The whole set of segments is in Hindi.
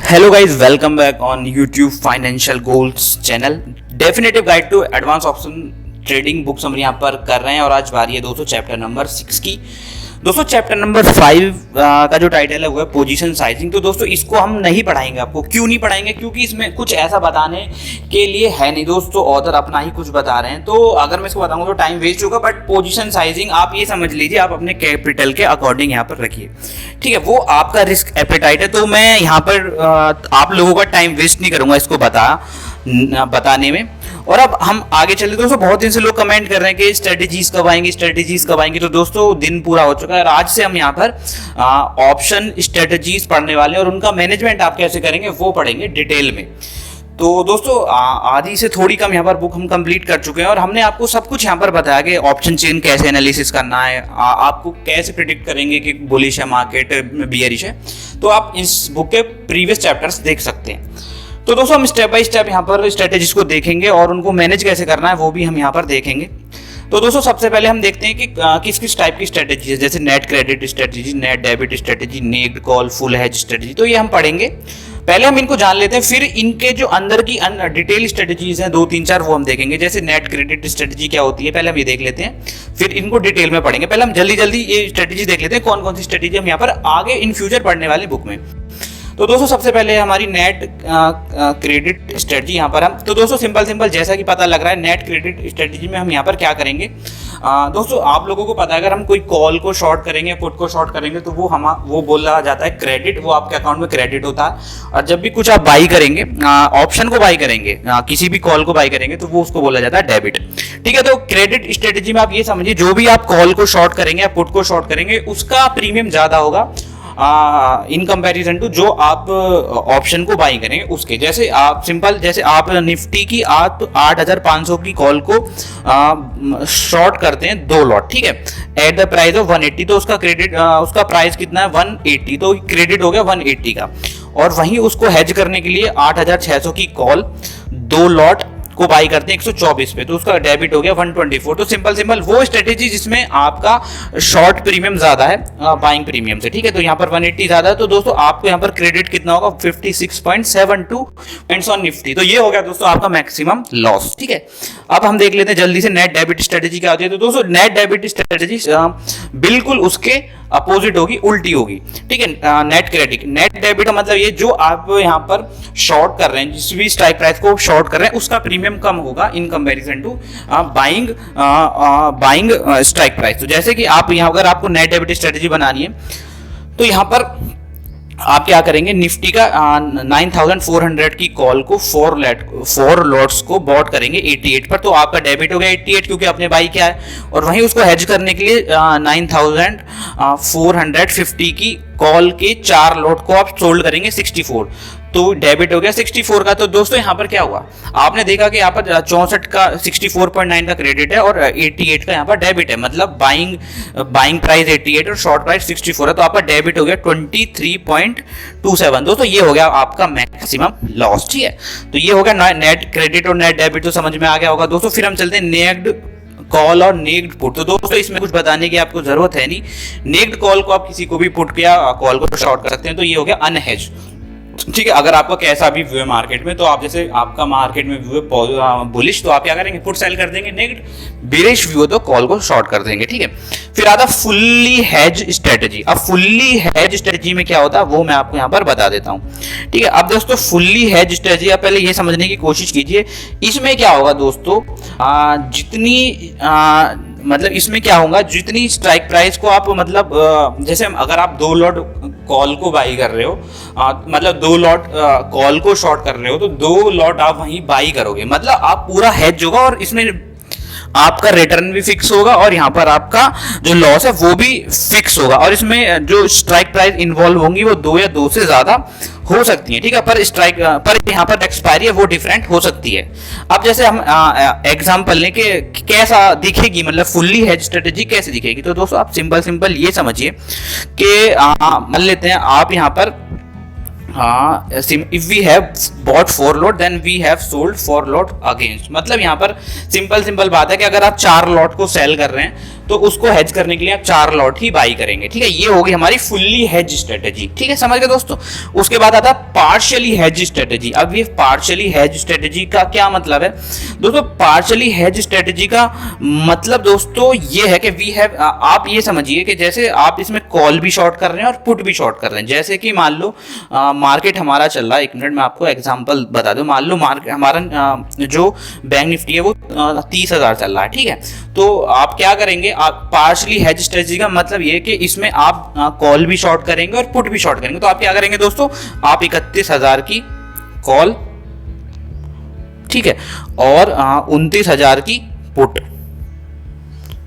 Hello guys, welcome back on YouTube financial goals channel. Definitive guide to advance option trading books हम यहाँ पर कर रहे हैं और आज बारी है दोस्तों चैप्टर नंबर 6 की। दोस्तों चैप्टर नंबर 5 का जो टाइटल है वो है पोजीशन साइजिंग। तो दोस्तों इसको हम नहीं पढ़ाएंगे। आपको क्यों नहीं पढ़ाएंगे? क्योंकि इसमें कुछ ऐसा बताने के लिए है नहीं दोस्तों, ऑथर अपना ही कुछ बता रहे हैं। तो अगर मैं इसको बताऊंगा तो टाइम वेस्ट होगा। बट पोजीशन साइजिंग आप ये समझ लीजिए, आप अपने कैपिटल के अकॉर्डिंग यहाँ पर रखिए, ठीक है। वो आपका रिस्क एपेटाइट है। तो मैं यहाँ पर आप लोगों का टाइम वेस्ट नहीं करूंगा इसको बताने में। और अब हम आगे चले। दोस्तों बहुत दिन से लोग कमेंट कर रहे हैं कि स्ट्रेटेजीज कब आएंगी। तो दोस्तों दिन पूरा हो चुका है और आज से हम यहाँ पर ऑप्शन स्ट्रेटेजीज पढ़ने वाले हैं और उनका मैनेजमेंट आप कैसे करेंगे वो पढ़ेंगे डिटेल में। तो दोस्तों आधी से थोड़ी कम यहाँ पर बुक हम कंप्लीट कर चुके हैं और हमने आपको सब कुछ यहाँ पर बताया कि ऑप्शन चेन कैसे एनालिसिस करना है, आपको कैसे प्रिडिक्ट करेंगे कि बुलिश है मार्केट, बियरिश है। तो आप इस बुक के प्रीवियस चैप्टर्स देख सकते हैं। तो दोस्तों हम स्टेप बाय स्टेप यहाँ पर स्ट्रेटेजीज को देखेंगे और उनको मैनेज कैसे करना है वो भी हम यहाँ पर देखेंगे। तो दोस्तों सबसे पहले हम देखते हैं कि किस किस टाइप की स्ट्रेटेजी है, जैसे net credit strategy, net debit strategy, naked call, full hedge strategy. तो ये हम पढ़ेंगे। पहले हम इनको जान लेते हैं, फिर इनके जो अंदर की डिटेल स्ट्रेटेजीज हैं 2, 3, 4 वो हम देखेंगे। जैसे नेट क्रेडिट स्ट्रेटेजी क्या होती है पहले हम ये देख लेते हैं, फिर इनको डिटेल में पढ़ेंगे। पहले हम जल्दी ये स्ट्रेटेजी देख लेते हैं, कौन कौन सी स्ट्रेटेजी हम यहाँ पर आगे इन फ्यूचर पढ़ने वाले बुक में। तो दोस्तों सबसे पहले हमारी नेट क्रेडिट स्ट्रेटजी यहाँ पर हम। तो दोस्तों सिंपल जैसा कि पता लग रहा है, नेट क्रेडिट स्ट्रेटजी में हम यहाँ पर क्या करेंगे। दोस्तों आप लोगों को पता है, अगर हम कोई कॉल को शॉर्ट करेंगे, पुट को शॉर्ट करेंगे तो वो बोला जाता है क्रेडिट, वो आपके अकाउंट में क्रेडिट होता है। और जब भी कुछ आप बाई करेंगे, ऑप्शन को बाई करेंगे, किसी भी कॉल को बाई करेंगे तो वो उसको बोला जाता है डेबिट, ठीक है। तो क्रेडिट स्ट्रेटजी में आप ये समझिए, जो भी आप कॉल को शॉर्ट करेंगे या पुट को शॉर्ट करेंगे उसका प्रीमियम ज्यादा होगा इन कंपैरिजन टू जो आप ऑप्शन को बाई करेंगे उसके। जैसे आप निफ्टी की आप 8500 की कॉल को शॉर्ट करते हैं 2 लॉट, ठीक है, एट द प्राइस ऑफ 180। तो उसका क्रेडिट उसका प्राइस कितना है 180, तो क्रेडिट हो गया 180 का। और वहीं उसको हेज करने के लिए 8600 की कॉल 2 लॉट को बाई करते हैं 124 पे, तो उसका डेबिट हो गया 124। तो सिंपल वो स्ट्रेटेजी जिसमें आपका शॉर्ट प्रीमियम ज्यादा है बाइंग प्रीमियम से, ठीक है। तो यहाँ पर 180 ज्यादा है, तो दोस्तों आपको यहाँ पर क्रेडिट कितना होगा 56.72 पॉइंट्स ऑन निफ्टी। तो ये हो गया दोस्तों आपका मैक्सिमम लॉस, ठीक है। अब हम देख लेते हैं जल्दी से नेट डेबिट स्ट्रेटेजी क्या होती है। तो दोस्तों नेट डेबिट स्ट्रेटेजी बिल्कुल उसके अपोजिट होगी, उल्टी होगी, ठीक है। नेट डेबिट का मतलब ये, जो आप यहाँ पर शॉर्ट कर रहे हैं, जिस भी स्ट्राइक प्राइस को शॉर्ट कर रहे हैं उसका प्रीमियम कम होगा in comparison to buying strike price. तो जैसे कि आप यहाँ, अगर आपको नेट डेबिट स्ट्रेटेजी बनानी है तो यहाँ पर आप क्या करेंगे, निफ्टी का 9400 की कॉल को 4 लॉट्स को बॉट करेंगे 88 पर, तो आपका डेबिट हो गया 88 क्योंकि आपने बाई किया है। और वहीं उसको हेज करने के लिए 9450 की कॉल के 4 लॉट को आप सोल्ड करेंगे 64, तो डेबिट हो गया 64 का। तो दोस्तों यहाँ पर क्या हुआ, आपने देखा कि यहाँ पर 64 का 64.9 का क्रेडिट है और 88 का यहाँ पर डेबिट है। मतलब बाइंग प्राइस 88 और शॉर्ट प्राइस 64 है, तो आपका डेबिट हो गया 23.27। दोस्तों ये हो गया आपका मैक्सिमम लॉस, ठीक है। तो ये हो गया नेट क्रेडिट और नेट डेबिट, तो समझ में आ गया होगा दोस्तों। फिर हम चलते हैं नेक्ड कॉल और नेक्ड पुट। तो दोस्तों इसमें कुछ बताने की आपको जरूरत है नहीं। नेक्ड कॉल को आप किसी को भी पुट किया कॉल को शॉर्ट कर सकते हैं, तो ये हो गया अनहेज, ठीक है। अगर आपका कैसा भी व्यू है मार्केट में, तो आप जैसे आपका मार्केट में व्यू है बुलिश, तो आप क्या करेंगे, पुट सेल कर देंगे। नेक्ड बेरिश व्यू तो कॉल को शॉर्ट कर देंगे, ठीक है। फिर आता फुल्ली हेज स्ट्रेटेजी। अब फुल्ली हेज स्ट्रेटेजी में क्या होता है वो मैं आपको यहाँ पर बता देता हूँ, ठीक है। अब दोस्तों फुल्ली हेज स्ट्रेटेजी आप पहले ये समझने की कोशिश कीजिए। इसमें क्या होगा दोस्तों, मतलब इसमें क्या होगा, जितनी स्ट्राइक प्राइस को आप, मतलब जैसे अगर आप 2 लॉट कॉल को बाई कर रहे हो, मतलब 2 लॉट कॉल को शॉर्ट कर रहे हो, तो 2 लॉट आप वहीं बाई करोगे, मतलब आप पूरा हेज होगा और इसमें आपका रिटर्न भी फिक्स होगा और यहाँ पर आपका जो लॉस है वो भी फिक्स होगा। और इसमें जो स्ट्राइक प्राइस इन्वॉल्व होंगी वो 2 या 2 से ज्यादा हो सकती है, ठीक है। पर यहाँ पर एक्सपायरी है वो डिफरेंट हो सकती है। अब जैसे हम एग्जांपल लें कि कैसा दिखेगी, मतलब फुल्ली हेज स्ट्रेटेजी कैसे दिखेगी। तो दोस्तों आप सिंपल ये समझिए कि मान लेते हैं आप यहाँ पर if we have bought 4 lot then we have sold 4 lot against। मतलब यहाँ पर सिंपल बात है कि अगर आप 4 लॉट को सेल कर रहे हैं तो उसको हेज करने के लिए आप 4 लॉट ही बाई करेंगे, ठीक है। ये होगी हमारी फुल्ली हेज स्ट्रेटेजी, ठीक है, समझ गए दोस्तों। उसके बाद आता है पार्शियली हेज स्ट्रेटेजी। अब ये पार्शियली हेज स्ट्रेटेजी का क्या मतलब है दोस्तों? पार्शियली हेज स्ट्रेटेजी का मतलब दोस्तों ये है कि वी हैव, आप ये समझिए कि जैसे आप इसमें कॉल भी शॉर्ट कर रहे हैं और पुट भी शॉर्ट कर रहे हैं। जैसे कि मान लो मार्केट हमारा चल रहा है, 1 मिनट में आपको एग्जांपल बता दूं। मान लो मार्केट हमारा जो बैंक निफ्टी है वो 30,000 चल रहा है, ठीक है। तो आप क्या करेंगे, आप पार्शियली हेज स्ट्रेटेजी का मतलब ये कि इसमें आप कॉल भी शॉर्ट करेंगे और पुट भी शॉर्ट करेंगे। तो आप क्या करेंगे दोस्तों, आप 31,000 की कॉल, ठीक है, और 29,000 की पुट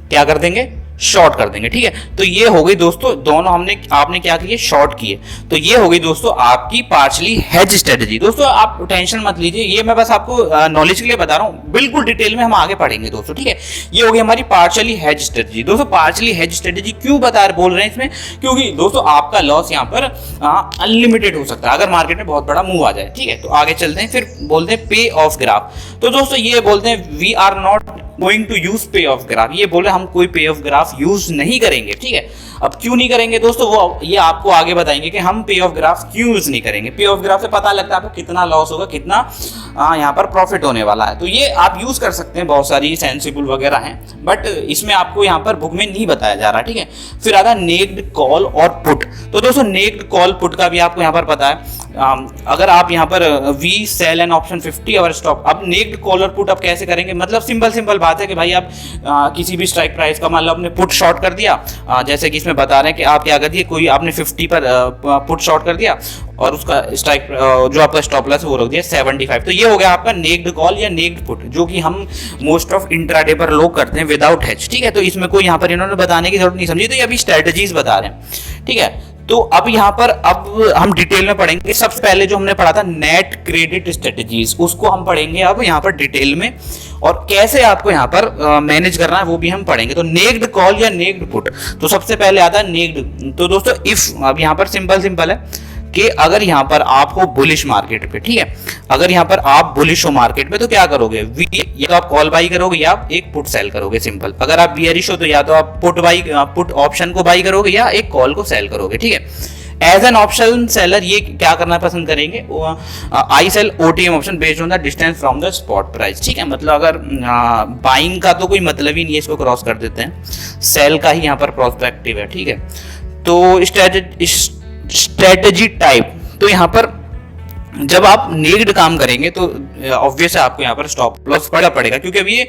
क्या कर देंगे, शॉर्ट कर देंगे, ठीक है। तो ये हो गई दोस्तों, दोनों आपने क्या किए, शॉर्ट किए। तो ये हो गई दोस्तों आपकी पार्शियली हेज स्ट्रेटेजी। दोस्तों आप टेंशन मत लीजिए, ये मैं बस आपको नॉलेज के लिए बता रहा हूँ, बिल्कुल डिटेल में हम आगे पढ़ेंगे दोस्तों, ठीक है। ये हो गई हमारी पार्शियली हेज स्ट्रेटेजी। दोस्तों पार्शियली हेज स्ट्रेटेजी क्यों बोल रहे हैं इसमें, क्योंकि दोस्तों आपका लॉस यहाँ पर अनलिमिटेड हो सकता है अगर मार्केट में बहुत बड़ा मूव आ जाए, ठीक है। तो आगे चलते हैं, फिर बोलते हैं पे ऑफ ग्राफ। तो दोस्तों ये बोलते हैं we are not going to use payoff graph. ये बोले हम कोई पे ऑफ ग्राफ यूज नहीं करेंगे, ठीक है। अब क्यों नहीं करेंगे दोस्तों, वो ये आपको आगे बताएंगे कि हम पे ऑफ ग्राफ क्यों यूज नहीं करेंगे। पे ऑफ ग्राफ से पता लगता है आपको कितना लॉस होगा, कितना यहाँ पर प्रॉफिट होने वाला है। तो ये आप यूज कर सकते हैं, बहुत सारी सेंसिबल वगैरह हैं, बट इसमें आपको यहाँ पर बुक में नहीं बताया जा रहा, ठीक है। फिर आता है नेक्ड कॉल और पुट। तो दोस्तों नेक्ड कॉल पुट का भी आपको यहाँ पर पता है। अगर आप यहाँ पर we sell an option 50 our stop. अब नेक्ड कॉल और पुट आप कैसे करेंगे, मतलब सिंपल बात है कि भाई आप किसी भी स्ट्राइक प्राइस का मान लो आपने पुट शॉर्ट कर दिया, जैसे कि इसमें बता रहे हैं कि आप क्या कर दिए, कोई आपने 50 पर पुट शॉर्ट कर दिया और उसका स्ट्राइक जो आपका स्टॉप लॉस है वो रख दिया 75। तो ये हो गया आपका नेक्ड कॉल या नेक्ड पुट, जो कि हम मोस्ट ऑफ इंट्राडे पर लोग करते हैं विदाउट हेज, ठीक है। तो इसमें कोई यहाँ पर इन्होंने बताने की जरूरत नहीं समझी, तो ये अभी स्ट्रेटेजीज बता रहे हैं, ठीक है। तो अब यहाँ पर अब हम डिटेल में पढ़ेंगे। सबसे पहले जो हमने पढ़ा था नेट क्रेडिट स्ट्रेटेजीज, उसको हम पढ़ेंगे अब यहाँ पर डिटेल में, और कैसे आपको यहाँ पर मैनेज करना है वो भी हम पढ़ेंगे। तो नेक्ड कॉल या नेक्ड पुट, तो सबसे पहले आता है नेक्ड। तो दोस्तों इफ, अब यहाँ पर सिंपल है कि अगर यहाँ पर आप हो बुलिश मार्केट पे, ठीक है, अगर यहाँ पर आप बुलिश हो मार्केट में तो क्या करोगे, या तो आप कॉल बाई करोगे या आप एक पुट सेल करोगे, सिंपल। अगर आप बियरिश हो तो या तो आप पुट ऑप्शन को बाई करोगे या एक कॉल को सेल करोगे, ठीक है। एज एन ऑप्शन सेलर ये क्या करना पसंद करेंगे, I sell OTM option based on the distance from the spot price, ठीक है। मतलब अगर बाइंग का तो कोई मतलब ही नहीं है, इसको क्रॉस कर देते हैं, सेल का ही यहाँ पर प्रोस्पेक्टिव है, ठीक है। तो स्ट्रेटेजी टाइप, तो यहाँ पर जब आप नेक्ड काम करेंगे तो ऑब्वियस है आपको यहाँ पर स्टॉप लॉस पड़ेगा, क्योंकि अभी ये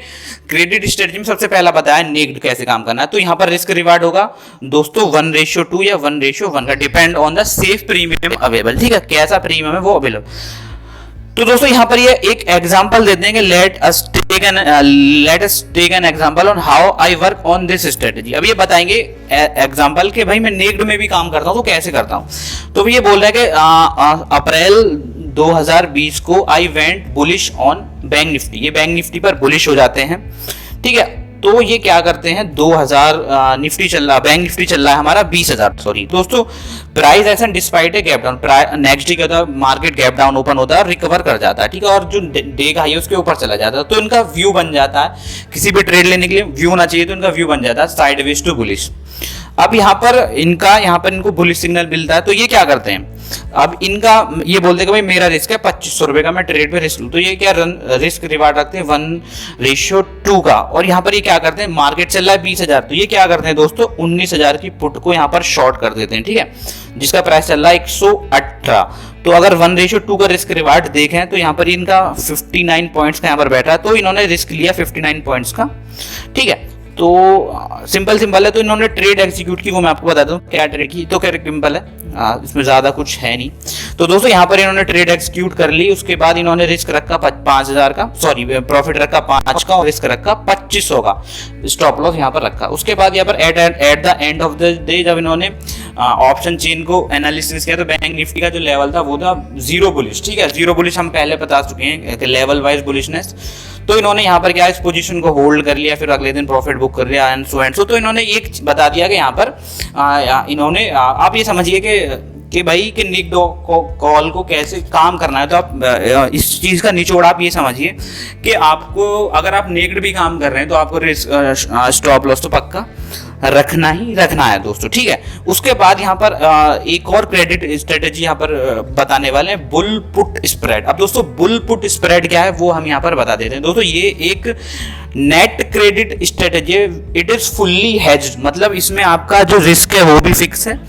क्रेडिट स्ट्रेटेजी में सबसे पहला बताया नेक्ड कैसे काम करना है। तो यहाँ पर रिस्क रिवार्ड होगा दोस्तों 1:2 या 1:1 का, depend on the safe premium available, ठीक है, कैसा प्रीमियम है वो अवेलेबल। तो दोस्तों यहाँ पर ये एक एग्जांपल देते हैं कि let us take an example on how I work on this strategy. अब ये बताएंगे एग्जांपल के भाई मैं नेक्ड में भी काम करता हूँ तो कैसे करता हूँ। तो ये बोल रहा है कि अप्रैल 2020 को I went bullish on bank Nifty, ये बैंक निफ्टी पर बुलिश हो जाते हैं, ठीक है। तो ये क्या करते हैं, 2000 निफ्टी चल रहा, बैंक निफ्टी चल रहा है हमारा 20,000, सॉरी दोस्तों, price action despite a gap down, next day क्या होता है, मार्केट गैप डाउन ओपन होता है, रिकवर कर जाता है, ठीक है, और जो डे का हाई है उसके ऊपर चला जाता है। तो इनका व्यू बन जाता है, किसी भी ट्रेड लेने के लिए व्यू होना चाहिए, तो इनका व्यू बन जाता है साइडवेज टू बुलिश। अब यहाँ पर इनको बुलिश सिग्नल मिलता है, तो ये क्या करते हैं, अब इनका ये बोलते हैं कि भाई मेरा रिस्क है 2500 रुपए का, मैं ट्रेड पे रिस्क लूं, तो ये क्या रिस्क रिवार्ड रखते हैं 1:2 का। और यहाँ पर ये क्या करते हैं, मार्केट चल रहा है 20,000, तो ये क्या करते हैं दोस्तों 19,000 की पुट को यहाँ पर शॉर्ट कर देते हैं, ठीक है, जिसका प्राइस चल रहा है 118। तो अगर 1:2 का रिस्क रिवार्ड देखें तो यहाँ पर इनका 59 पॉइंट्स का यहाँ पर बैठा है, तो इन्होंने रिस्क लिया 59 पॉइंट्स का, ठीक है। तो सिंपल है, तो इन्होंने ट्रेड एग्जीक्यूट की, वो मैं आपको बता दूं क्या ट्रेड की, तो क्या सिंपल है, इसमें ज़्यादा कुछ है नहीं। तो दोस्तों यहाँ पर इन्होंने ट्रेड एग्जीक्यूट कर ली, उसके बाद इन्होंने रिस्क रखा 5,000 का, सॉरी प्रॉफिट रखा 5 का और रिस्क रखा 2500 का, स्टॉप लॉस यहाँ पर रखा। उसके बाद यहाँ पर at the end of the day जब इन्होंने ऑप्शन चेन को एनालिसिस किया तो बैंक निफ्टी का जो लेवल था वो था 0 बुलिश, ठीक है, 0 बुलिश हम पहले बता चुके हैं कि लेवल वाइज बुलिशनेस। तो इन्होंने यहाँ पर क्या इस पोजीशन को होल्ड कर लिया, फिर अगले दिन प्रॉफिट बुक कर लिया एंड सो। तो इन्होंने एक बता दिया कि यहाँ पर इन्होंने आप ये समझिए कि भाई कि नेक्ड कॉल को कैसे काम करना है। तो आप इस चीज़ का निचोड़ आप ये समझिए कि आपको अगर आप नेक्ड भी काम कर रहे हैं तो आपको स्टॉप लॉस तो पक्का रखना ही रखना है दोस्तों, ठीक है। उसके बाद यहाँ पर एक और क्रेडिट स्ट्रेटेजी यहाँ पर बताने वाले हैं, बुल पुट स्प्रेड। अब दोस्तों बुल पुट स्प्रेड क्या है वो हम यहाँ पर बता देते हैं दोस्तों। ये एक नेट क्रेडिट स्ट्रेटेजी है, इट इज फुल्ली हेज्ड, मतलब इसमें आपका जो रिस्क है वो भी फिक्स है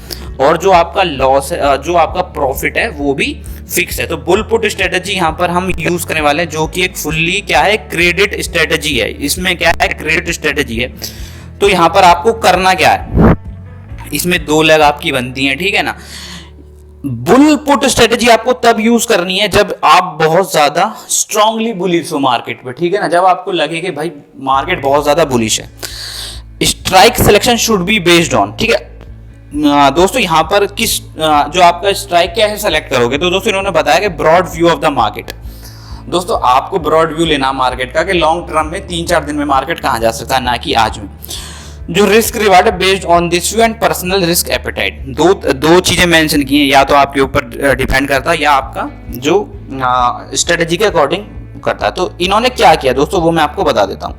और जो आपका लॉस है, जो आपका प्रॉफिट है वो भी फिक्स है। तो बुल पुट स्ट्रेटेजी यहाँ पर हम यूज करने वाले हैं, जो कि एक फुल्ली क्या है, क्रेडिट स्ट्रेटेजी है। इसमें क्या है, क्रेडिट स्ट्रेटेजी है। तो यहाँ पर आपको करना क्या है, इसमें दो लेग आपकी बनती हैं, ठीक है ना। बुल पुट स्ट्रेटेजी आपको तब यूज करनी है जब आप बहुत ज्यादा स्ट्रांगली बुलिश हो मार्केट पे, ठीक है ना। जब आपको लगे कि भाई मार्केट बहुत ज्यादा बुलिश है। Strike selection should be based on, ठीक है दोस्तों। यहाँ पर किस जो आपका स्ट्राइक कैसे सेलेक्ट करोगे, तो दोस्तों इन्होंने बताया कि broad view of the market. दोस्तों आपको ब्रॉड व्यू लेना मार्केट का कि लॉन्ग टर्म में 3-4 दिन में मार्केट कहाँ जा सकता है, ना कि आज में। जो रिस्क रिवार्ड है based on this view and personal risk appetite. दो चीजें मेंशन की हैं, या तो आपके ऊपर डिपेंड करता है या आपका जो स्ट्रेटेजी के अकॉर्डिंग करता है। तो इन्होंने क्या किया दोस्तों वो मैं आपको बता देता हूँ।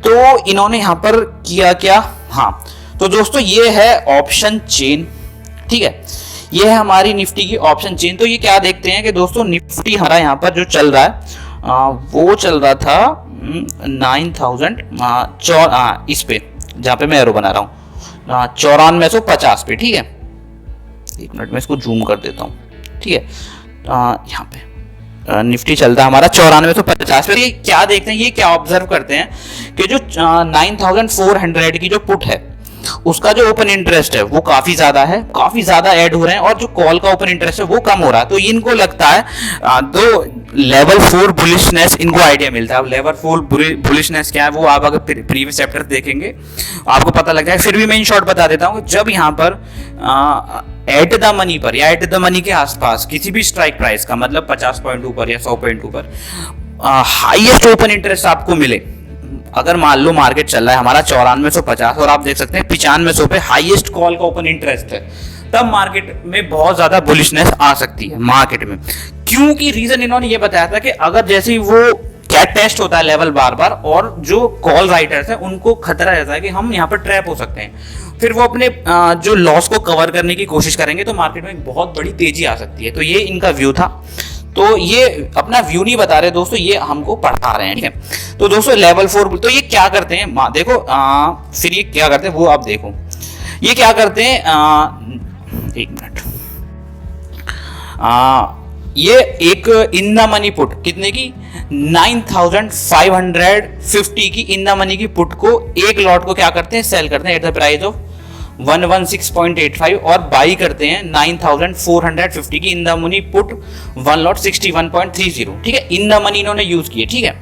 तो इन्होंने यहाँ पर किया क्या, हाँ तो दोस्तों ये है ऑप्शन चेन, ठीक है। ये है हमारी निफ्टी की ऑप्शन चेन। तो ये क्या देखते हैं कि दोस्तों निफ्टी हमारा यहाँ पर जो चल रहा है वो चल रहा था 9000 इस पे, जहाँ पे मैं एरो बना रहा हूँ 9450 पे, ठीक है। एक मिनट में इसको जूम कर देता हूँ, ठीक है। यहाँ पे निफ्टी चलता है हमारा 9450 पे। ये क्या देखते हैं, ये क्या ऑब्जर्व करते हैं कि जो 9400 की जो पुट है उसका जो ओपन इंटरेस्ट है वो काफी ज्यादा ऐड हो रहे हैं और जो कॉल का ओपन इंटरेस्ट है वो कम हो रहा है। तो इनको लगता है दो लेवल 4 बुलिशनेस इनको आइडिया मिलता है। अब लेवल 4 बुलिशनेस क्या है वो आप अगर प्रीवियस चैप्टर देखेंगे आपको पता लग जाएगा। फिर भी मैं इन शॉर्ट बता देता हूँ, जब यहाँ पर एट द मनी पर या एट द मनी के आसपास किसी भी स्ट्राइक प्राइस का मतलब 50 पॉइंट ऊपर या 100 पॉइंट ऊपर हाईएस्ट ओपन इंटरेस्ट आपको मिले, अगर मान लो मार्केट चल रहा है हमारा 9450 और आप देख सकते हैं 9500 पे हाईएस्ट कॉल का ओपन इंटरेस्ट है, तब मार्केट में बहुत ज्यादा बुलिशनेस आ सकती है मार्केट में। क्योंकि रीजन इन्होंने ये बताया था कि अगर जैसे वो क्या टेस्ट होता है लेवल बार बार और जो कॉल राइटर्स हैं उनको खतरा रहता है कि हम यहाँ पर ट्रैप हो सकते हैं, फिर वो अपने जो लॉस को कवर करने की कोशिश करेंगे तो मार्केट में एक बहुत बड़ी तेजी आ सकती है। तो ये इनका व्यू था। तो ये अपना व्यू नहीं बता रहे दोस्तों, ये हमको पढ़ा रहे हैं, ठीक है। तो दोस्तों लेवल 4 तो ये क्या करते हैं देखो, फिर ये क्या करते हैं वो आप देखो। ये क्या करते हैं, एक मिनट, ये एक इन द मनी पुट कितने की 9550 की इन द मनी की पुट को एक लॉट को क्या करते हैं, सेल करते हैं एट द प्राइस ऑफ 116.85 और बाई करते हैं 9450 की in the money put 1 lot 61.30, ठीक है। इन द मनी इन्होंने यूज किए, ठीक है।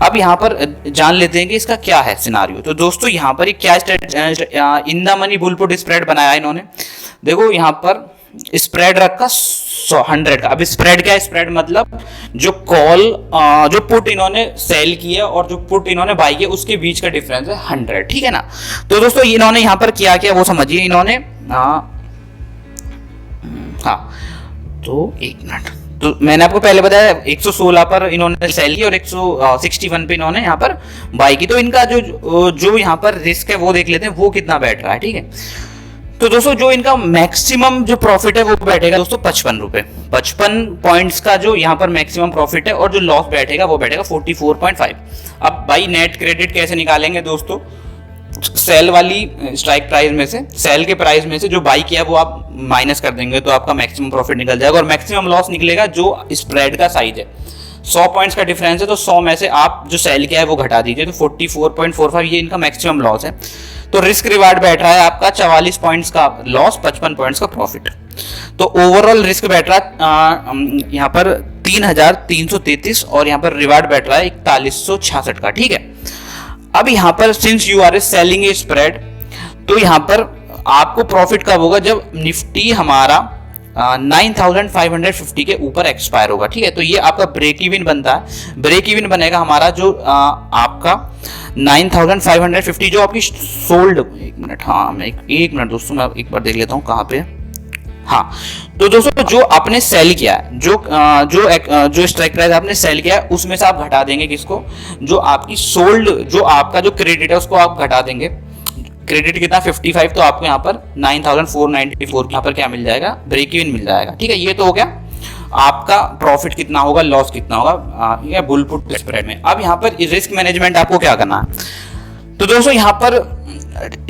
अब यहाँ पर जान लेते हैं कि इसका क्या है सिनारियो। तो दोस्तों यहाँ पर क्या in the money bull put spread बनाया इन्होंने, देखो यहाँ पर स्प्रेड रखा 100 का। अब स्प्रेड क्या है, स्प्रेड मतलब जो कॉल जो पुट इन्होंने सेल की है और जो पुट इन्होंने बाई किया उसके बीच का डिफरेंस है 100, ठीक है ना। तो दोस्तों इन्होंने यहाँ पर क्या किया वो समझिए। इन्होंने हाँ तो एक मिनट, तो मैंने आपको पहले बताया 116 पर इन्होंने सेल की और 161 पे इन्होंने यहाँ पर बाई की। तो इनका जो यहाँ पर रिस्क है वो देख लेते हैं वो कितना बैठ रहा है, ठीक है। तो दोस्तों जो इनका मैक्सिमम जो प्रॉफिट है वो बैठेगा दोस्तों 55 रुपए, 55 पॉइंट्स का जो यहाँ पर मैक्सिमम प्रॉफिट है और जो लॉस बैठेगा वो बैठेगा 44.5। अब भाई नेट क्रेडिट कैसे निकालेंगे दोस्तों, सेल वाली स्ट्राइक प्राइस में से, सेल के प्राइस में से जो बाई किया वो आप माइनस कर देंगे तो आपका मैक्सिमम प्रॉफिट निकल जाएगा और मैक्सिमम लॉस निकलेगा जो स्प्रेड का साइज है। 100 पॉइंट्स का डिफरेंस है तो 100 में से आप जो सेल किया है वो घटा दीजिए तो 44.45 ये इनका मैक्सिमम लॉस है। तो रिस्क रिवार्ड बैठ रहा है आपका 44 पॉइंट्स का लॉस, 55 पॉइंट्स का प्रॉफिट। तो ओवरऑल रिस्क बैठ रहा है यहाँ पर 3333 और यहाँ पर रिवार्ड बैठ रहा है 4166 का, ठीक है। अब यहाँ पर since you are selling a spread, तो यहाँ पर आपको प्रॉफिट कब होगा, जब निफ्टी हमारा 9550 के ऊपर एक्सपायर होगा, ठीक है। तो ये आपका ब्रेक इवन बनता है, ब्रेक इवन बनेगा हमारा जो आपका 9550 जो आपकी सोल्ड, एक मिनट, हाँ मैं एक मिनट दोस्तों मैं एक बार देख लेता हूँ कहाँ पे, हाँ। तो दोस्तों जो आपने सेल किया है, जो स्ट्राइक प्राइस आपने सेल किया है उसमें से आप घटा देंगे किसको, जो आपकी सोल्ड, जो आपका जो क्रेडिट है उसको आप घटा देंगे। क्रेडिट कितना 55, तो आपको यहाँ पर 9494 यहाँ पर क्या मिल जाएगा, ब्रेक इवन मिल जाएगा। ठीक है, ये तो हो गया आपका प्रॉफिट कितना होगा, लॉस कितना होगा ये बुल पुट स्प्रेड में। अब यहाँ पर रिस्क मैनेजमेंट आपको क्या करना है, तो दोस्तों यहाँ पर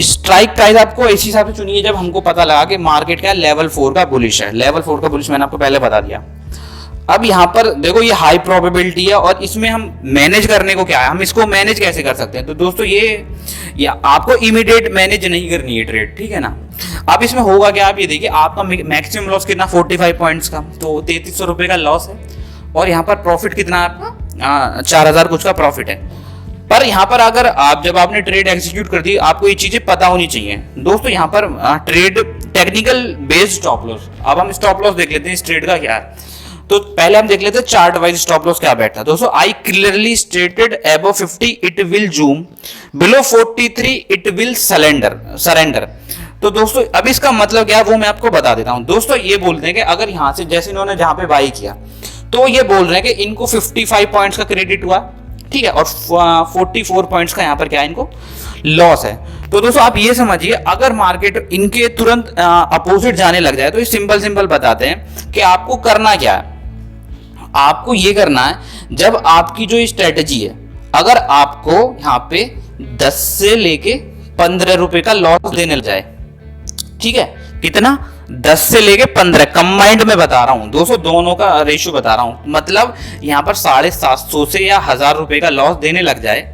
स्ट्राइक प्राइस आपको इसी हिसाब से चुनिए जब हमको पता लगा कि मार्केट का लेवल 4 का बुलिश है। लेवल 4 का बुलिश मैंने आपको पहले बता दिया। अब यहाँ पर देखो ये हाई प्रोबेबिलिटी है और इसमें हम मैनेज करने को क्या है, हम इसको मैनेज कैसे कर सकते हैं। तो दोस्तों ये आपको इमीडिएट मैनेज नहीं करनी है ट्रेड, ठीक है ना। अब इसमें होगा क्या, आप ये देखिए आपका मैक्सिमम लॉस कितना 45 पॉइंट्स का, तो 3300 रुपये का लॉस है और यहाँ पर प्रॉफिट कितना आपका 4000 कुछ का प्रॉफिट है। पर यहाँ पर अगर आप जब आपने ट्रेड एग्जीक्यूट कर दी, आपको ये चीजें पता होनी चाहिए दोस्तों। यहाँ पर trade technical based stop loss, अब हम स्टॉप लॉस देख लेते हैं इस ट्रेड का क्या है। तो पहले हम देख लेते हैं चार्ट वाइज स्टॉप लॉस क्या बैठा। दोस्तों I clearly stated above 50 it will zoom, below 43 it will surrender. तो दोस्तों अब इसका मतलब क्या है वो मैं आपको बता देता हूं। दोस्तों ये बोलते हैं कि अगर यहां से जैसे इन्होंने जहां पे बाई किया, तो ये बोल रहे हैं कि इनको 55 पॉइंट्स का क्रेडिट हुआ, ठीक है, और 44 पॉइंट्स का यहाँ पर क्या है, इनको लॉस है। तो दोस्तों आप ये समझिए अगर मार्केट इनके तुरंत अपोजिट जाने लग जाए, तो ये सिंपल बताते हैं कि आपको करना क्या है। आपको ये करना है, जब आपकी जो स्ट्रेटजी है, अगर आपको यहाँ पे 10 से लेके 15 रुपए का लॉस देने लग जाए, ठीक है, कितना 10 से लेके 15 कंबाइंड में बता रहा हूं दोस्तों, दोनों का रेशियो बता रहा हूं, मतलब यहां पर 750 से या 1000 रुपए का लॉस देने लग जाए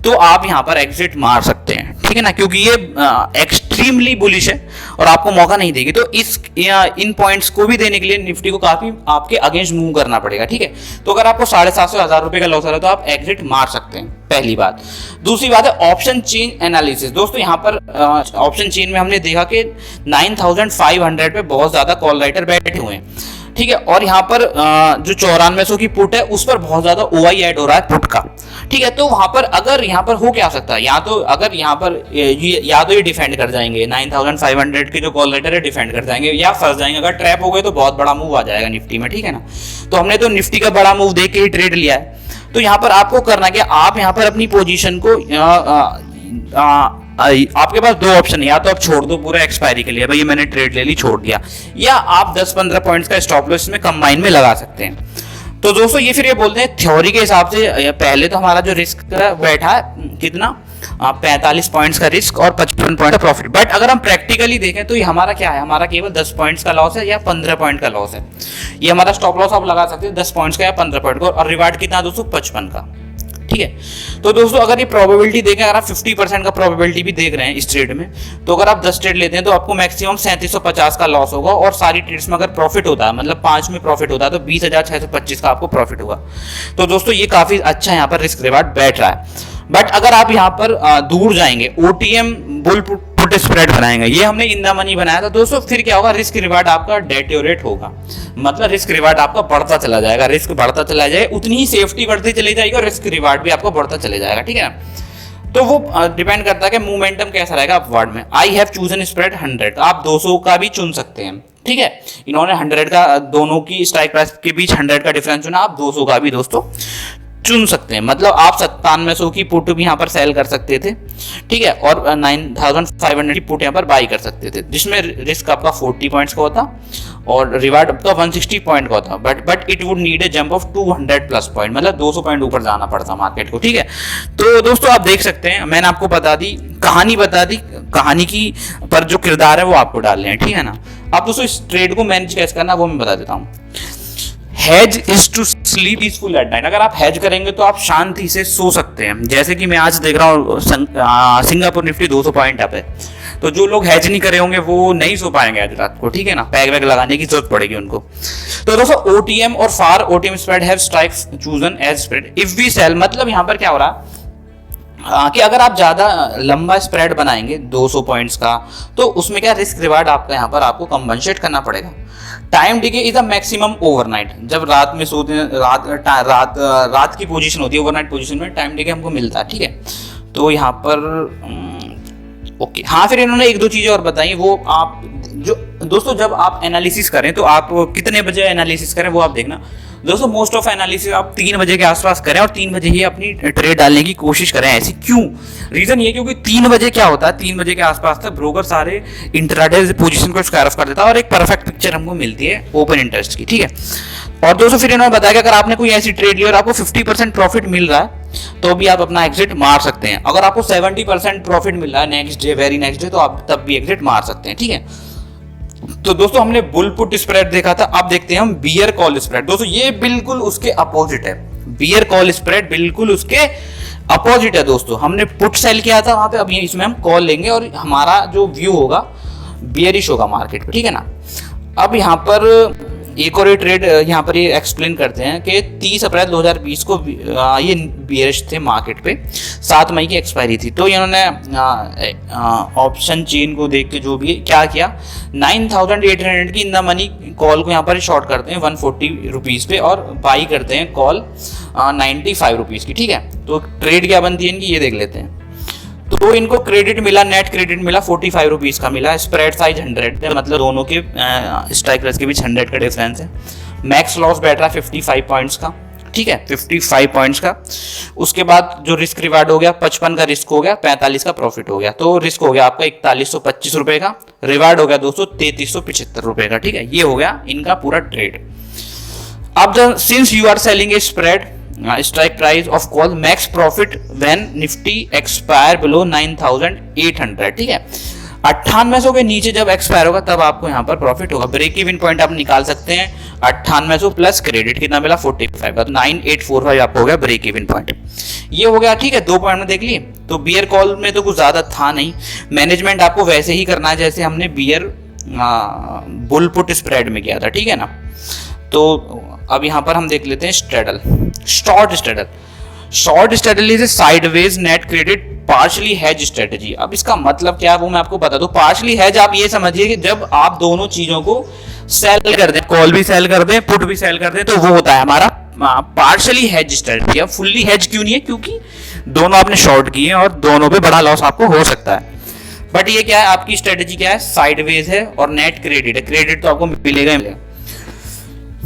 तो आप यहां पर एग्जिट मार सकते हैं, ठीक है ना, क्योंकि ये एक्सट्रीमली बुलिश है और आपको मौका नहीं देगी। तो इन पॉइंट्स को भी देने के लिए निफ्टी को काफी आपके अगेंस्ट मूव करना पड़ेगा, ठीक है। तो अगर आपको 750 से 1000 रुपए का लॉस आ रहा है तो आप एग्जिट मार सकते हैं, पहली बात। दूसरी बात है ऑप्शन चेन एनालिसिस। दोस्तों यहाँ पर ऑप्शन चेन में हमने देखा कि 9500 पे बहुत ज्यादा कॉल राइटर बैठे हुए हैं, ठीक है, और यहाँ पर जो 9400 की पुट है उस पर बहुत ज्यादा ओआई ऐड हो रहा है पुट का, ठीक है। तो वहां पर अगर यहाँ पर हो क्या सकता है, या तो अगर यहाँ पर या तो ये डिफेंड कर जाएंगे 9500 के जो कॉल राइटर है डिफेंड कर जाएंगे, या फंस जाएंगे। अगर ट्रैप हो गए तो बहुत बड़ा मूव आ जाएगा निफ्टी में, ठीक है ना। तो हमने तो निफ्टी का बड़ा मूव देख के ही ट्रेड लिया है। तो यहाँ पर आपको करना क्या, आप यहाँ पर अपनी पोजीशन को आपके पास दो ऑप्शन है, या तो आप छोड़ दो पूरा एक्सपायरी के लिए, भाई मैंने ट्रेड ले ली छोड़ दिया, या आप 10-15 पॉइंट्स का स्टॉप लॉस में कंबाइन में लगा सकते हैं। तो दोस्तों ये फिर ये बोलते हैं थ्योरी के हिसाब से पहले तो हमारा जो रिस्क बैठा है कितना 45 पॉइंट्स का रिस्क और 55 पॉइंट का प्रॉफिट। बट अगर हम प्रैक्टिकली देखें तो ये हमारा क्या है, हमारा केवल 10 पॉइंट्स का लॉस है या 15 पॉइंट का लॉस है। ये हमारा स्टॉप लॉस आप लगा सकते हैं 10 पॉइंट्स का या 15 पॉइंट का, और रिवार्ड कितना दोस्तों 55 का, ठीक है। तो दोस्तों अगर ये प्रोबेबिलिटी देखें, अगर आप 50% का प्रोबेबिलिटी भी देख रहे हैं इस ट्रेड में, तो अगर आप 10 ट्रेड लेते हैं तो आपको मैक्सिमम 3750 का लॉस होगा, और सारी ट्रेड्स में अगर प्रॉफिट होता है, मतलब 5 में प्रॉफिट होता है, तो 20,625 का आपको प्रॉफिट होगा। तो दोस्तों ये काफी अच्छा यहाँ पर रिस्क रिवार्ड बैठ रहा है। बट अगर आप यहाँ पर दूर जाएंगे, ओटीएम बुल पुट स्प्रेड बनाएंगे, ये हमने इन द मनी बनाया था दोस्तों, फिर क्या होगा, रिस्क रिवार्ड आपका डेटोरेट होगा, मतलब रिस्क रिवार्ड आपका बढ़ता चला जाएगा, रिस्क बढ़ता चला जाएगा, उतनी ही सेफ्टी बढ़ती चली जाएगी और रिस्क रिवार्ड भी आपको बढ़ता चले जाएगा, ठीक है ना। तो वो डिपेंड करता है कि मोमेंटम कैसा रहेगा अपवर्ड में। आई हैव चूजन स्प्रेड 100, आप 200 का भी चुन सकते हैं, ठीक है। इन्होंने 100 का, दोनों की स्ट्राइक प्राइस के बीच 100 का डिफरेंस चुना, आप 200 का भी दोस्तों चुन सकते हैं, मतलब आप 9700 की पुट भी यहाँ पर सेल कर सकते थे, ठीक है, और 9500 की पुट यहाँ पर बाई कर सकते थे, जिसमें रिस्क आपका 40 पॉइंट्स का होता और रिवार्ड आपका 160 पॉइंट का होता। But it would need a jump of 200 plus point, मतलब 200 पॉइंट ऊपर जाना पड़ता मार्केट को, ठीक है। तो दोस्तों आप देख सकते हैं, मैंने आपको बता दी, कहानी बता दी, कहानी की पर जो किरदार है वो आपको डालने हैं, ठीक है ना। अब दोस्तों इस ट्रेड को मैनेज कैसे करना वो मैं बता देता हूँ। Hedge is to sleep peaceful at night. अगर आप हेज करेंगे तो आप शांति से सो सकते हैं। जैसे कि मैं आज देख रहा हूँ सिंगापुर निफ्टी 200 पॉइंट अप है, तो जो लोग हेज नहीं करे होंगे वो नहीं सो पाएंगे आज रात को, ठीक है ना, पैग वैग लगाने की जरूरत पड़ेगी उनको। तो दोस्तों ओटीएम और far OTM spread have strike chosen as spread if we sell, मतलब यहाँ पर क्या हो रहा है कि अगर आप ज्यादा लंबा स्प्रेड बनाएंगे 200 पॉइंट्स का, तो उसमें क्या रिस्क रिवार्ड आपका यहाँ पर आपको कंपनसेट करना पड़ेगा। Time decay is a maximum overnight, जब रात में सोते हैं, रात की पोजीशन होती है, ओवरनाइट पोजीशन में टाइम डिके हमको मिलता है, ठीक है। तो यहाँ पर ओके, हाँ, फिर इन्होंने एक दो चीजें और बताई, वो आप जो दोस्तों जब आप एनालिसिस करें तो आप कितने बजे एनालिसिस करें वो आप देखना। दोस्तों मोस्ट ऑफ एनालिसिस आप 3 बजे के आसपास करें और 3 बजे ही अपनी ट्रेड डालने की कोशिश करें। ऐसी क्यों? रीजन ये क्योंकि 3 बजे क्या होता है, 3 बजे के आसपास तक ब्रोकर सारे इंट्राडे पोजीशन को स्क्वायर ऑफ कर देता है और एक परफेक्ट पिक्चर हमको मिलती है ओपन इंटरेस्ट की, ठीक है। और दोस्तों फिर इन्होंने बताया कि अगर आपने कोई ऐसी ट्रेड ली और आपको 50% प्रॉफिट मिल रहा है तो भी आप अपना एग्जिट मार सकते हैं। अगर आपको 70% प्रॉफिट मिल रहा है next day, very next day, तो आप तब भी एग्जिट मार सकते हैं, ठीक है। तो दोस्तों हमने बुल पुट स्प्रेड देखा था, अब देखते हैं हम बियर कॉल स्प्रेड। दोस्तों ये बिल्कुल उसके अपोजिट है, बियर कॉल स्प्रेड बिल्कुल उसके अपोजिट है। दोस्तों हमने पुट सेल किया था वहां पे, अब इसमें हम कॉल लेंगे और हमारा जो व्यू होगा बियरिश होगा मार्केट पे, ठीक है ना। अब यहाँ पर एक और ट्रेड यहाँ पर ये एक्सप्लेन करते हैं कि 30 अप्रैल 2020 को ये बियरिश थे मार्केट पे, 7 मई की एक्सपायरी थी। तो इन्होंने ऑप्शन चेन को देख के जो भी क्या किया, 9800 की इन द मनी कॉल को यहाँ पर शॉर्ट करते हैं 140 रुपीज़ पे और बाई करते हैं कॉल 95 रुपीज़ की, ठीक है। तो ट्रेड क्या बनती है इनकी ये देख लेते हैं। तो इनको क्रेडिट मिला, नेट क्रेडिट मिला 45 रुपीज़ का मिला, स्प्रेड साइज 100 है, मतलब दोनों के स्ट्राइक प्राइस के बीच 100 का डिफरेंस है। मैक्स लॉस बैठ रहा है 55 पॉइंट्स का, ठीक है, 55 पॉइंट्स का। उसके बाद जो रिस्क रिवार्ड हो गया 55 का रिस्क हो गया, 45 का प्रॉफिट हो गया। तो रिस्क हो गया आपका 4125 रुपए का, रिवार्ड हो गया दोस्तों 3375 रुपए का, ठीक है। ये हो गया इनका पूरा ट्रेड। अब since you are selling a spread strike price of call, max profit when nifty expire below 9800, ठीक है। 9800 के नीचे जब एक्सपायर होगा तब आपको यहाँ पर प्रॉफिट होगा। ब्रेक इवन पॉइंट आप निकाल सकते हैं 9800 प्लस क्रेडिट कितना मिला 45 का, तो 9845 आपको हो गया ब्रेक इवन पॉइंट। ये हो गया, ठीक है। 2 पॉइंट में देख लिए। तो बियर कॉल में तो कुछ ज्यादा था नहीं, मैनेजमेंट आपको वैसे ही करना है जैसे हमने बियर बुल पुट स्प्रेड में किया था, ठीक है ना। तो अब यहाँ पर हम देख लेते हैं straddle, short straddle. Short straddle is a sideways net credit partially hedge strategy. अब इसका मतलब क्या है वो मैं आपको बता दूं। पार्शली हेज आप ये समझिए कि जब आप दोनों चीजों को सेल कर दें, कॉल भी सेल कर दें, पुट भी सेल कर दें, तो वो होता है हमारा पार्शली हेज स्ट्रेटजी। अब फुल्ली हेज क्यों नहीं है? क्योंकि दोनों आपने शॉर्ट किए हैं और दोनों पे बड़ा लॉस आपको हो सकता है। बट ये क्या है, आपकी स्ट्रेटजी क्या है, साइडवेज है और नेट क्रेडिट है। क्रेडिट तो आपको मिलेगा ही मिलेगा।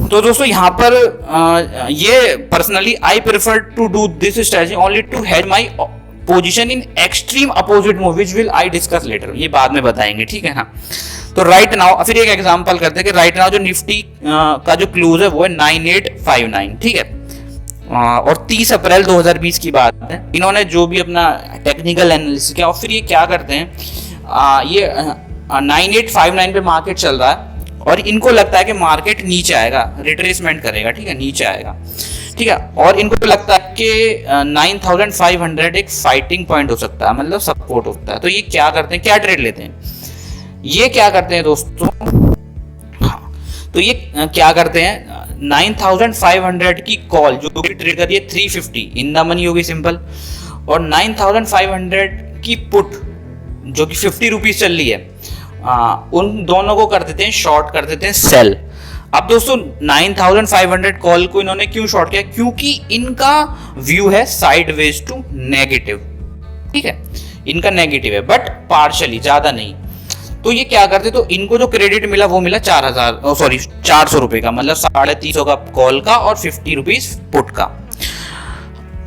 तो दोस्तों यहाँ पर ये personally I prefer to do this strategy only to hedge my position in extreme opposite move which will I discuss later. ये बाद में बताएंगे, ठीक है ना। तो राइट नाउ फिर एक एग्जांपल करते हैं कि राइट नाउ जो निफ्टी का जो क्लोज है वो है 9859, ठीक है। और 30 अप्रैल 2020 की बात है। इन्होंने जो भी अपना टेक्निकल एनालिसिस किया और फिर ये क्या करते हैं, ये 9859 पे मार्केट चल रहा है और इनको लगता है कि मार्केट नीचे आएगा, रिट्रेसमेंट करेगा, ठीक है, नीचे आएगा, ठीक है। और इनको लगता है कि 9500 एक फाइटिंग पॉइंट हो सकता है, मतलब सपोर्ट होता है। तो ये क्या करते हैं, क्या ट्रेड लेते हैं, ये क्या करते हैं दोस्तों, तो ये क्या करते हैं 9500 की कॉल जो कि ट्रेड कर रही है 350 इन द मनी होगी सिंपल, और 9500 की पुट जो कि 50 रुपीज चल रही है, उन दोनों को कर देते हैं शॉर्ट, कर देते हैं सेल। अब दोस्तों 9500 कॉल को इन्होंने क्यों शॉर्ट किया, क्योंकि इनका व्यू है साइडवेज टू नेगेटिव, ठीक है, इनका नेगेटिव है बट पार्शली, ज्यादा नहीं। तो ये क्या करते, तो इनको जो क्रेडिट मिला वो मिला 400 रुपए का, मतलब 350 का कॉल का और 50 रुपीज पुट का।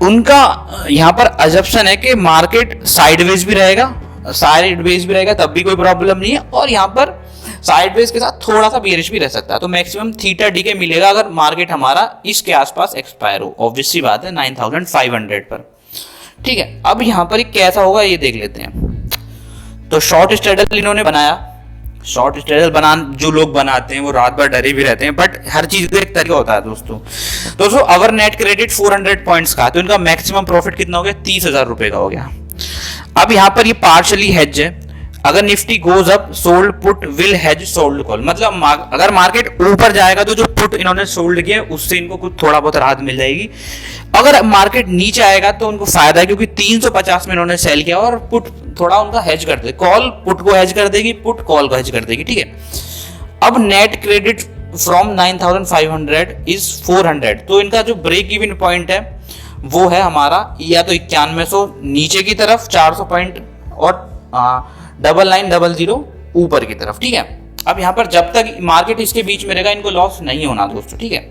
उनका यहाँ पर अजप्शन है कि मार्केट साइडवेज भी रहेगा, साइडवेज भी रहेगा तब भी कोई प्रॉब्लम नहीं है, और यहाँ पर साइडवेज के साथ थोड़ा सा बेरिश भी रह सकता है। तो मैक्सिमम थीटा डी के मिलेगा अगर मार्केट हमारा इसके आसपास एक्सपायर हो, ऑब्वियस सी बात है 9500 पर, ठीक है। अब यहाँ पर कैसा होगा ये देख लेते हैं। तो शॉर्ट स्ट्रेडल इन्होंने बनाया, शॉर्ट स्ट्रेडल जो लोग बनाते हैं वो रात भर डरे भी रहते हैं, बट हर चीज का एक तरीका होता है दोस्तों अवर नेट क्रेडिट 400 पॉइंट्स का, तो इनका मैक्सिमम प्रॉफिट कितना हो गया, 30,000 रुपए का हो गया। अब यहाँ पर ये पार्शली हेज है, अगर Nifty goes up sold put will hedge sold call, मतलब अगर मार्केट ऊपर जाएगा तो जो पुट इन्होंने सोल्ड किया उससे इनको कुछ थोड़ा बहुत राहत मिल जाएगी। अगर मार्केट नीचे आएगा तो उनको फायदा है क्योंकि 350 में इन्होंने सेल किया और पुट थोड़ा उनका हेज कर दे, कॉल पुट को हेज कर देगी, पुट कॉल को हेज कर देगी, ठीक है। अब नेट क्रेडिट फ्रॉम 9500 इज 400, तो इनका जो ब्रेक इवन पॉइंट है वो है हमारा या तो 9100 नीचे की तरफ 400 पॉइंट और 9900 ऊपर की तरफ, ठीक है। अब यहाँ पर जब तक मार्केट इसके बीच में रहेगा इनको लॉस नहीं होना दोस्तों, ठीक है।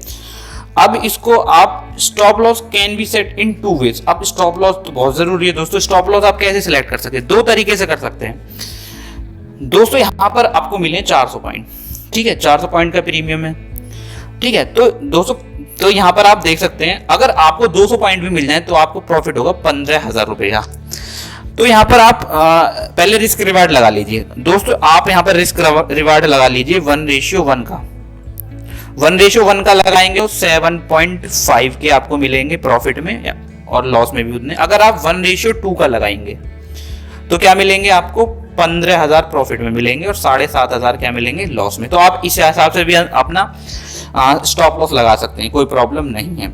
अब इसको आप stop loss can be set in 2 ways. अब स्टॉप लॉस तो बहुत जरूरी है दोस्तों। स्टॉप लॉस आप कैसे सिलेक्ट कर सकते हैं? 2 तरीके से कर सकते हैं दोस्तों। यहां पर आपको मिले 400 पॉइंट, ठीक है, 400 पॉइंट का प्रीमियम है, ठीक है। तो दोस्तों तो यहां पर आप देख सकते हैं अगर आपको 200 पॉइंट भी मिल जाए तो आपको प्रॉफिट होगा 15,000 रुपए का। तो यहाँ पर आप पहले रिस्क रिवार्ड लगा लीजिए दोस्तों। आप यहाँ पर रिस्क रिवार्ड लगा लीजिए 1:1 का। 1:1 का लगाएंगे तो 7.5 के आपको मिलेंगे प्रॉफिट में, और लॉस में भी उतने। अगर आप 1:2 का लगाएंगे तो क्या मिलेंगे आपको? 15,000 प्रॉफिट में मिलेंगे और 7,500 क्या मिलेंगे? लॉस में। तो आप इस हिसाब से भी अपना स्टॉप लॉस लगा सकते हैं, कोई प्रॉब्लम नहीं है,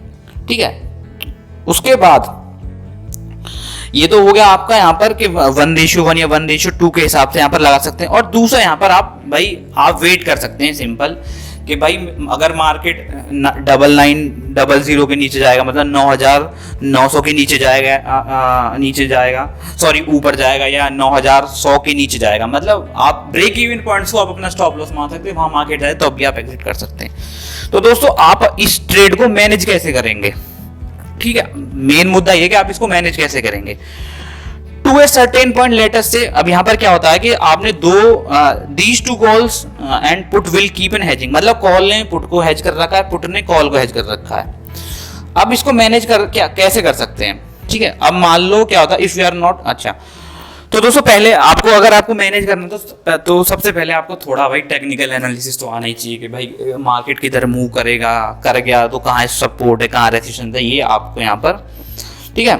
ठीक है। उसके बाद ये तो हो गया आपका यहाँ पर कि 1:1 या 1:2 के हिसाब से यहाँ पर लगा सकते हैं। और दूसरा यहाँ पर आप वेट कर सकते हैं सिंपल कि भाई अगर मार्केट 9900 के नीचे जाएगा, मतलब 9,900 के नीचे जाएगा, सॉरी ऊपर जाएगा, या 9,100 के नीचे जाएगा, मतलब आप ब्रेक इवन पॉइंट्स को आप अपना स्टॉप लॉस मान सकते हैं। वहां मार्केट जाए तो भी आप एग्जिट कर सकते हैं। तो दोस्तों आप इस ट्रेड को मैनेज कैसे करेंगे, ठीक है, मेन मुद्दा ये कि आप इसको मैनेज कैसे करेंगे। To a certain point latest से अब यहां पर क्या होता है कि आपने these 2 calls and put will keep in hedging, मतलब कॉल ने पुट को हेज कर रखा है, पुट ने कॉल को हेज कर रखा है। अब इसको मैनेज कर कैसे कर सकते हैं, ठीक है। अब मान लो क्या होता है इफ यू आर नॉट, अच्छा तो दोस्तों पहले आपको अगर आपको मैनेज करना तो सबसे पहले आपको थोड़ा भाई टेक्निकल एनालिसिस तो आना ही चाहिए कि भाई मार्केट किधर मूव करेगा, कर गया तो कहाँ सपोर्ट है, कहाँ रेजिस्टेंस है, ये आपको यहाँ पर, ठीक है।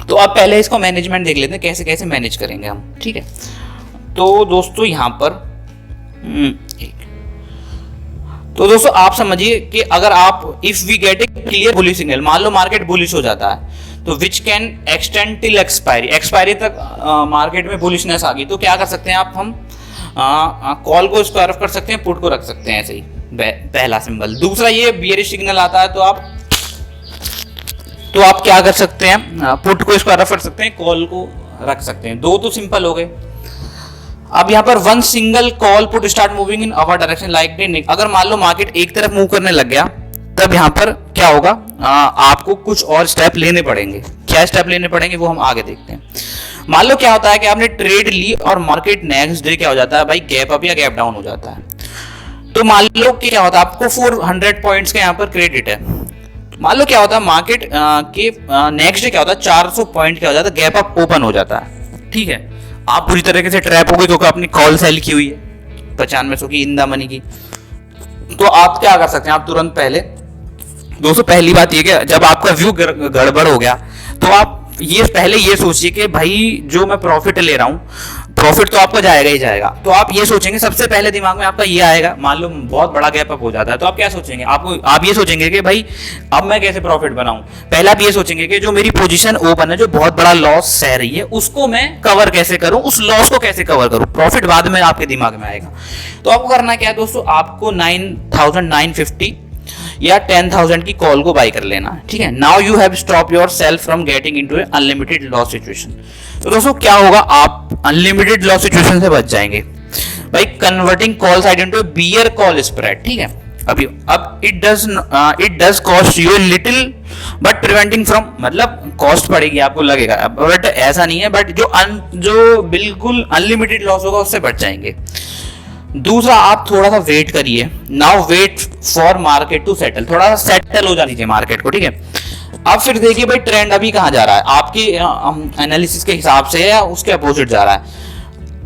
तो अब पहले इसको मैनेजमेंट देख लेते हैं कैसे कैसे मैनेज करेंगे हम, ठीक है। तो दोस्तों यहाँ पर तो दोस्तों आप समझिए कि अगर आप if we get a clear bullish signal, मान लो मार्केट बुलिश हो जाता है तो which can extend till expiry तक मार्केट में बुलिशनेस आ गई तो क्या कर सकते हैं आप, हम कॉल को स्क्वायर ऑफ कर सकते हैं, पुट को रख सकते हैं, ऐसे ही पहला सिंबल। दूसरा ये बियरिश सिग्नल आता है तो आप क्या कर सकते हैं, पुट को स्क्वायर ऑफ कर सकते हैं, कॉल को रख सकते हैं। 2 तो सिंपल हो गए। अब यहाँ पर 1 single call put start moving in our direction like, अगर मान लो मार्केट एक तरफ मूव करने लग गया तब यहाँ पर क्या होगा, आपको कुछ और स्टेप लेने पड़ेंगे। क्या स्टेप लेने पड़ेंगे वो हम आगे देखते हैं। मान लो क्या होता है कि आपने ट्रेड ली और मार्केट नेक्स्ट डे क्या हो जाता है भाई, गैप अप या गैप डाउन हो जाता है। तो मान लो कि क्या होता है आपको 400 पॉइंट्स का यहाँ पर क्रेडिट है। मान लो क्या होता है मार्केट के नेक्स्ट डे क्या होता है 400 पॉइंट क्या हो जाता है, गैप अप ओपन हो जाता है, ठीक है। आप पूरी तरीके से ट्रैप हो गई क्योंकि अपनी कॉल सेल की हुई है 9500 की इन द मनी की। तो आप क्या कर सकते हैं, आप तुरंत पहले दोस्तों पहली बात ये कि जब आपका व्यू गड़बड़ हो गया तो आप ये पहले ये सोचिए कि भाई जो मैं प्रॉफिट ले रहा हूँ, प्रॉफिट तो आपका जाएगा ही जाएगा। तो आप ये सोचेंगे, सबसे पहले दिमाग में आपका ये आएगा, मान लो बहुत बड़ा गैप अप हो जाता है तो आप क्या सोचेंगे, आप ये सोचेंगे कि भाई अब मैं कैसे प्रॉफिट बनाऊं। पहले आप ये सोचेंगे कि जो मेरी पोजीशन ओपन है, जो बहुत बड़ा लॉस सह रही है, उसको मैं कवर कैसे करूं, उस लॉस को कैसे कवर करूं। प्रॉफिट बाद में आपके दिमाग में आएगा। तो आपको करना क्या है दोस्तों, आपको 9,950 या 10,000 की कॉल को बाय कर लेना है, ठीक है। Now you have stop your self from getting into A unlimited loss situation. तो दोस्तों क्या होगा, आप अनलिमिटेड लॉस सिचुएशन से बच जाएंगे भाई, कन्वर्टिंग कॉल साइड इनटू ए बियर कॉल स्प्रेड, ठीक है। अब it does cost you little but preventing from, मतलब कॉस्ट पड़ेगी आपको लगेगा, बट ऐसा नहीं है, बट जो बिल्कुल अनलिमिटेड लॉस होगा उससे बच जाएंगे। दूसरा आप थोड़ा सा वेट करिए, now wait for market to settle, थोड़ा सा सेटल हो जानी चाहिए मार्केट को, ठीक है। अब फिर देखिए भाई ट्रेंड अभी कहाँ जा रहा है, आपके एनालिसिस के हिसाब से या उसके अपोजिट जा रहा है।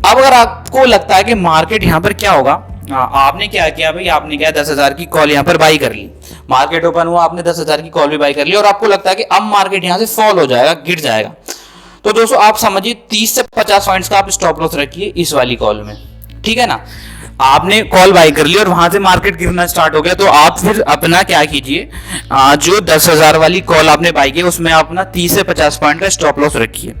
अब अगर आपको लगता है कि मार्केट यहाँ पर क्या होगा, आपने क्या किया भाई, आपने क्या 10,000 की कॉल यहाँ पर बाई कर ली, मार्केट ओपन हुआ, आपने 10,000 की कॉल भी बाई कर ली और आपको लगता है कि अब मार्केट यहाँ से फॉल हो जाएगा, गिर जाएगा। तो दोस्तों आप समझिए 30 से 50 पॉइंट्स का आप स्टॉप लॉस रखिए इस वाली कॉल में, ठीक है ना। आपने कॉल बाई कर ली और वहां से मार्केट गिरना स्टार्ट हो गया तो आप फिर अपना क्या कीजिए, जो 10,000 वाली कॉल आपने बाई की उसमें अपना 30 से 50 पॉइंट का स्टॉप लॉस रखिए।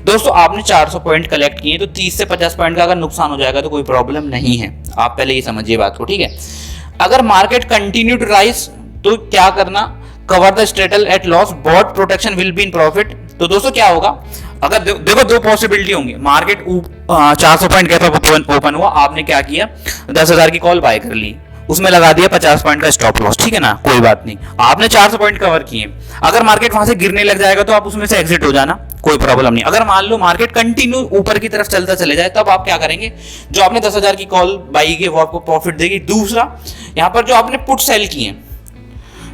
दोस्तों आपने 400 पॉइंट कलेक्ट किए तो 30 से 50 पॉइंट का अगर नुकसान हो जाएगा तो कोई प्रॉब्लम नहीं है, आप पहले ये समझिए बात को, ठीक है। अगर मार्केट कंटिन्यू टू राइज तो क्या करना, cover the straddle at loss, bought protection will be in profit. तो दोस्तों क्या होगा, अगर देखो 2 पॉसिबिलिटी होंगी, market 400 point gap up open हुआ, आपने क्या किया 10,000 की कॉल बाय कर ली, उसमें लगा दिया 50 पॉइंट का स्टॉप लॉस, ठीक है ना, कोई बात नहीं, आपने 400 पॉइंट कवर किए। अगर मार्केट वहां से गिरने लग जाएगा तो आप उसमें से एग्जिट हो जाना, कोई प्रॉब्लम नहीं। अगर मान लो मार्केट कंटिन्यू ऊपर की तरफ चलता चले जाए, तब आप क्या करेंगे, जो आपने 10,000 की कॉल बाई की वो आपको प्रॉफिट देगी। दूसरा, यहाँ पर जो आपने पुट सेल किए,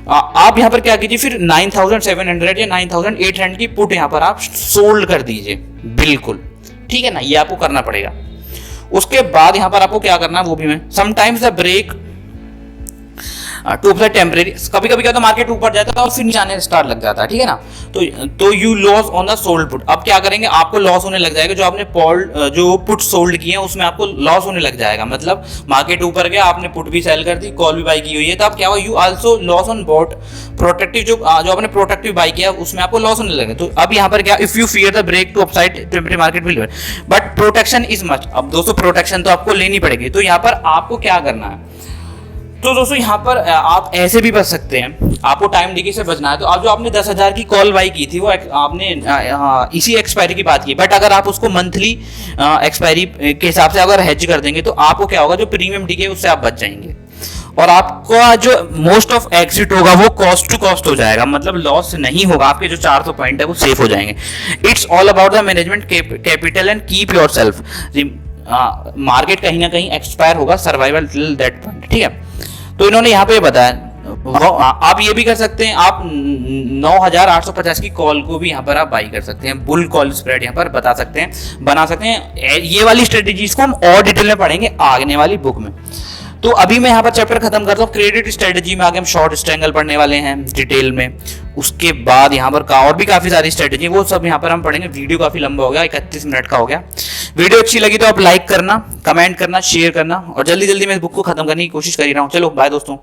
आप यहां पर क्या कीजिए, फिर 9,700 या 9,800 की पुट यहां पर आप सोल्ड कर दीजिए, बिल्कुल, ठीक है ना, ये आपको करना पड़ेगा। उसके बाद यहां पर आपको क्या करना है वो भी मैं, sometimes the break to upside temporary, कभी कभी क्या तो मार्केट ऊपर जाता है और फिर नीचे आने स्टार्ट लग जाता है, ठीक है ना, तो you loss on the sold put. अब क्या करेंगे, आपको लॉस होने लग जाएगा, जो आपने जो पुट सोल्ड किए हैं उसमें आपको लॉस होने लग जाएगा। मतलब मार्केट ऊपर गया, आपने पुट भी सेल कर दी, कॉल भी बाई की हुई है, तो अब क्या हुआ, you also loss on bought protective, जो आपने प्रोटेक्टिव बाई किया उसमें आपको लॉस होने लगे। तो अब यहाँ पर क्या, if you fear the break to upside temporary market will but protection is much. अब दोस्तों प्रोटेक्शन तो आपको लेनी पड़ेगी, तो यहाँ पर आपको क्या करना है, तो दोस्तों यहाँ पर आप ऐसे भी बच सकते हैं, आपको टाइम डिके से बचना है। तो आप जो आपने 10,000 की कॉल बाई की थी वो आपने इसी एक्सपायरी की बात की, बट अगर आप उसको मंथली एक्सपायरी के हिसाब से अगर हेज कर देंगे तो आपको क्या होगा, जो प्रीमियम डिके उससे आप बच जाएंगे और आपका जो मोस्ट ऑफ एग्जिट होगा वो कॉस्ट टू कॉस्ट हो जाएगा, मतलब लॉस नहीं होगा, आपके जो 400 पॉइंट है वो सेफ हो जाएंगे। It's all about the management capital and keep your self. Market कहीं ना कहीं एक्सपायर होगा, सर्वाइवल टिल दैट पॉइंट, ठीक है। तो इन्होंने यहाँ पे बताया, आप ये भी कर सकते हैं, आप 9,850 की कॉल को भी यहाँ पर आप बाई कर सकते हैं, बुल कॉल स्प्रेड यहाँ पर बता सकते हैं, बना सकते हैं। ये वाली स्ट्रेटेजीज को हम और डिटेल में पढ़ेंगे आगे वाली बुक में। तो अभी मैं यहाँ पर चैप्टर खत्म करता हूँ। क्रेडिट स्ट्रेटेजी में आगे हम शॉर्ट स्ट्रैंगल पढ़ने वाले हैं डिटेल में। उसके बाद यहाँ पर और भी काफी सारी स्ट्रेटेजी, वो सब यहाँ पर हम पढ़ेंगे। वीडियो काफी लंबा हो गया, 31 मिनट का हो गया। वीडियो अच्छी लगी तो आप लाइक करना, कमेंट करना, शेयर करना और जल्दी जल्दी मैं इस बुक को खत्म करने की कोशिश कर ही रहा हूँ। चलो बाय दोस्तों।